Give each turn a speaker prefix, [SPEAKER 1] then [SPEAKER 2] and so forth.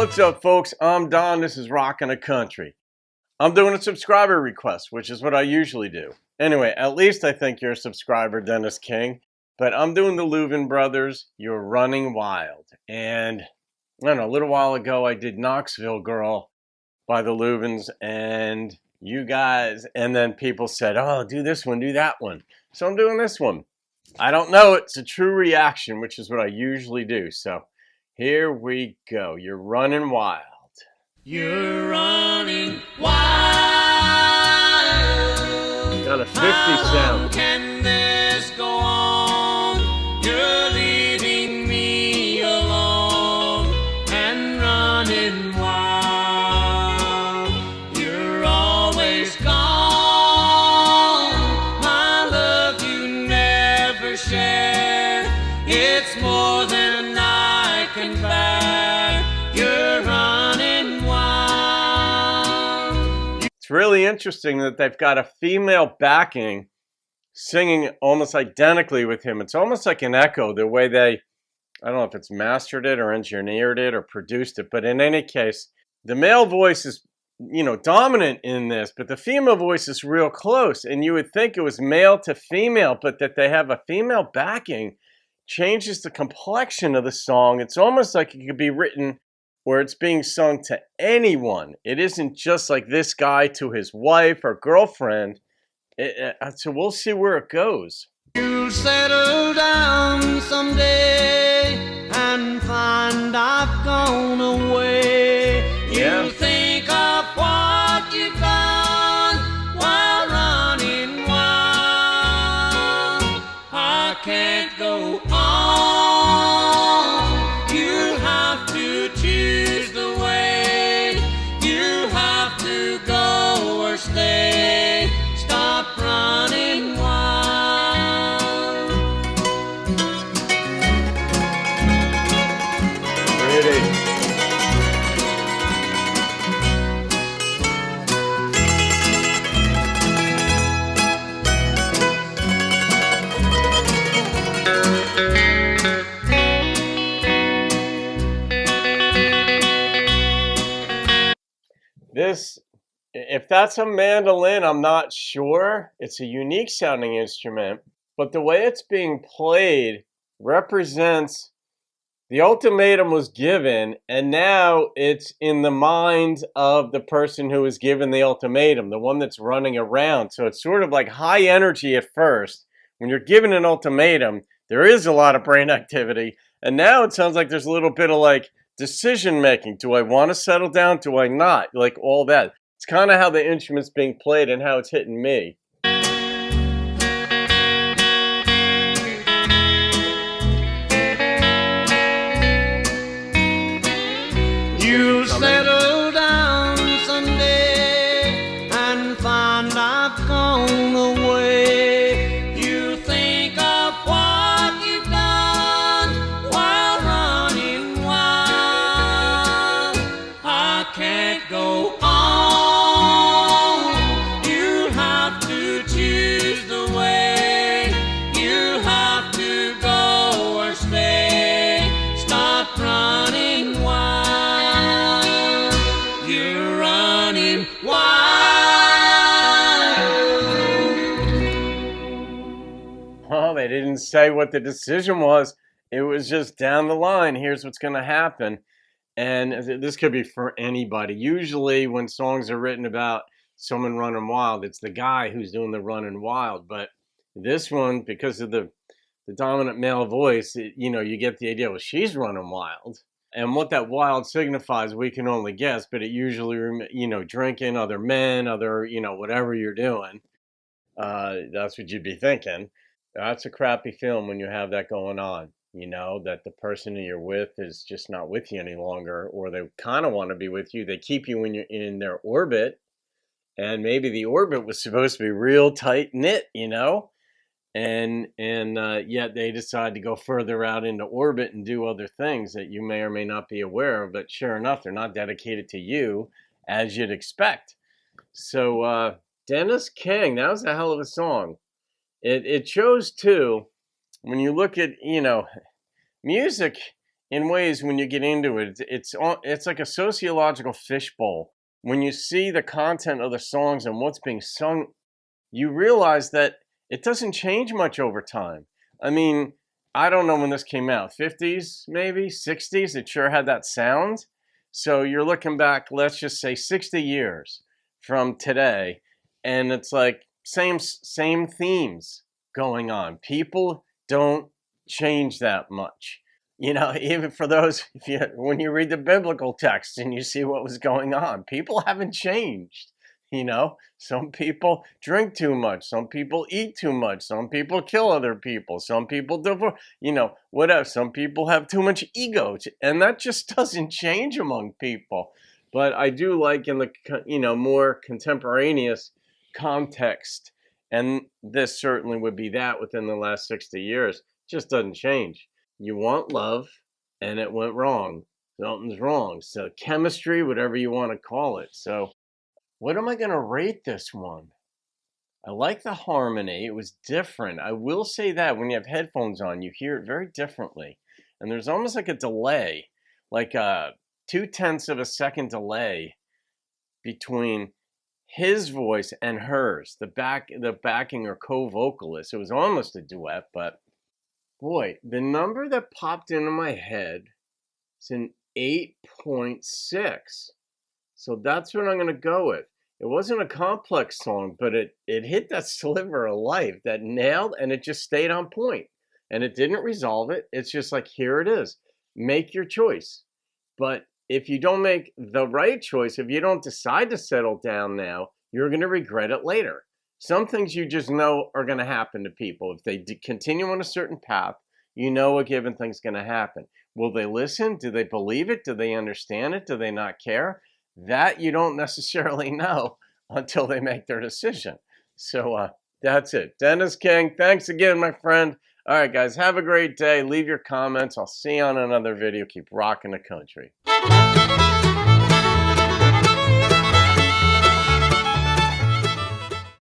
[SPEAKER 1] What's up, folks? I'm Don. This is Rockin' a Country. I'm doing a subscriber request, which is what I usually do. Anyway, at least I think you're a subscriber, Dennis King. But I'm doing the Louvin brothers, You're Running Wild. And, I don't know, a little while ago I did Knoxville Girl by the Louvins. And you guys, and then people said, oh, do this one, do that one. So I'm doing this one. I don't know. It's a true reaction, which is what I usually do. So here we go. You're running wild.
[SPEAKER 2] You're running wild.
[SPEAKER 1] Got a 50 sound.
[SPEAKER 2] How can this go on? You're leaving me alone and running wild. You're always gone. My love you never share. It's more than I can bear. You're running wild.
[SPEAKER 1] It's really interesting that they've got a female backing singing almost identically with him. It's almost like an echo, the way they, I don't know if it's mastered it or engineered it or produced it, but in any case, the male voice is, dominant in this, but the female voice is real close, and you would think it was male to female, but that they have a female backing changes the complexion of the song. It's almost like it could be written where it's being sung to anyone. It isn't just like this guy to his wife or girlfriend. So we'll see where it goes.
[SPEAKER 2] You'll settle down someday and find I've gone away.
[SPEAKER 1] Yeah.
[SPEAKER 2] You'll think of what you've done while running wild. I can't go on. You have to choose the way. You have to go or stay. Stop running wild.
[SPEAKER 1] Pretty. This, if that's a mandolin, I'm not sure. It's a unique sounding instrument, but the way it's being played represents the ultimatum was given, and now it's in the mind of the person who was given the ultimatum, the one that's running around. So it's sort of like high energy at first. When you're given an ultimatum, there is a lot of brain activity, and now it sounds like there's a little bit of like decision making. Do I want to settle down? Do I not? Like all that. It's kind of how the instrument's being played and how it's hitting me.
[SPEAKER 2] You'll settle down someday and find I've gone away. You think of what you've done while running wild. I can't go on. You have to choose the way. You have to go or stay. Stop running wild. You're running wild.
[SPEAKER 1] Oh, they didn't say what the decision was. It was just down the line. Here's what's going to happen. And this could be for anybody. Usually when songs are written about someone running wild, it's the guy who's doing the running wild. But this one, because of the dominant male voice, you get the idea, well, she's running wild. And what that wild signifies, we can only guess, but it usually, drinking, other men, other, whatever you're doing. That's what you'd be thinking. That's a crappy film when you have that going on. That the person that you're with is just not with you any longer, or they kind of want to be with you. They keep you when you're in their orbit, and maybe the orbit was supposed to be real tight knit, and yet they decide to go further out into orbit and do other things that you may or may not be aware of. But sure enough, they're not dedicated to you as you'd expect. So Dennis King, that was a hell of a song. It shows too, when you look at music in ways, when you get into it, it's like a sociological fishbowl. When you see the content of the songs and what's being sung, you realize that it doesn't change much over time. I mean, I don't know when this came out, 50s, maybe 60s. It sure had that sound. So you're looking back, let's just say 60 years from today, and it's like same themes going on. People don't change that much. You know, even for those, when you read the biblical texts and you see what was going on, people haven't changed. You know, some people drink too much, some people eat too much, some people kill other people, some people divorce, whatever. Some people have too much ego, and that just doesn't change among people. But I do like in the, more contemporaneous context, and this certainly would be that within the last 60 years, just doesn't change. You want love, and it went wrong. Something's wrong. So chemistry, whatever you want to call it. So what am I going to rate this one? I like the harmony. It was different. I will say that when you have headphones on, you hear it very differently. And there's almost like a delay, like a 0.2 of a second delay between his voice and hers, the backing or co-vocalist. It was almost a duet, but boy, the number that popped into my head is an 8.6. So that's what I'm going to go with. It wasn't a complex song, but it hit that sliver of life, that nailed, and it just stayed on point. And it didn't resolve it. It's just like, here it is. Make your choice. But if you don't make the right choice, if you don't decide to settle down now, you're going to regret it later. Some things you just know are going to happen to people. If they continue on a certain path, you know a given thing's going to happen. Will they listen? Do they believe it? Do they understand it? Do they not care? That you don't necessarily know until they make their decision. So that's it. Dennis King, thanks again, my friend. All right, guys, have a great day. Leave your comments. I'll see you on another video. Keep rocking the country.